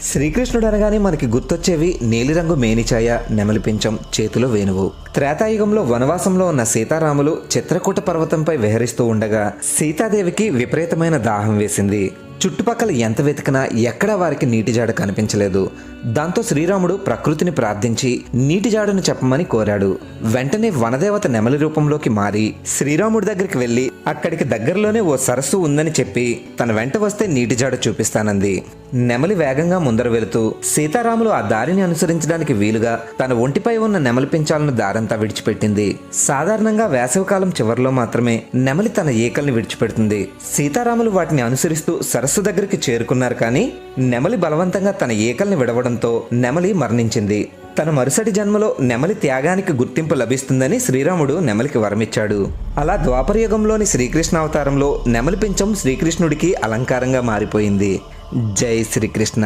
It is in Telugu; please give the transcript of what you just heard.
శ్రీకృష్ణుడు అనగానే మనకి గుర్తొచ్చేవి నీలిరంగు మేనిఛాయ, నెమలి పించం, చేతిలో వేణువు. త్రేతాయుగంలో వనవాసంలో ఉన్న సీతారాములు చిత్రకూట పర్వతంపై విహరిస్తూ ఉండగా సీతాదేవికి విపరీతమైన దాహం వేసింది. చుట్టుపక్కల ఎంత వెతికినా ఎక్కడా వారికి నీటి జాడ కనిపించలేదు. దాంతో శ్రీరాముడు ప్రకృతిని ప్రార్థించి నీటి జాడను చెప్పమని కోరాడు. వెంటనే వనదేవత నెమలి రూపంలోకి మారి శ్రీరాముడి దగ్గరికి వెళ్లి అక్కడికి దగ్గరలోనే ఓ సరస్సు ఉందని చెప్పి తన వెంట వస్తే నీటి జాడ చూపిస్తానంది. నెమలి వేగంగా ముందర వెళుతూ సీతారాములు ఆ దారిని అనుసరించడానికి వీలుగా తన ఒంటిపై ఉన్న నెమలి పించాలను దారంతా విడిచిపెట్టింది. సాధారణంగా వేసవికాలం చివరిలో మాత్రమే నెమలి తన ఈకల్ని విడిచిపెడుతుంది. సీతారాములు వాటిని అనుసరిస్తూ సరస్సు దగ్గరికి చేరుకున్నారు. కానీ నెమలి బలవంతంగా తన ఈకల్ని విడవడంతో నెమలి మరణించింది. తన మరుసటి జన్మలో నెమలి త్యాగానికి గుర్తింపు లభిస్తుందని శ్రీరాముడు నెమలికి వరమిచ్చాడు. అలా ద్వాపరయుగంలోని శ్రీకృష్ణ అవతారంలో నెమలి పించం శ్రీకృష్ణుడికి అలంకారంగా మారిపోయింది. జై శ్రీకృష్ణ.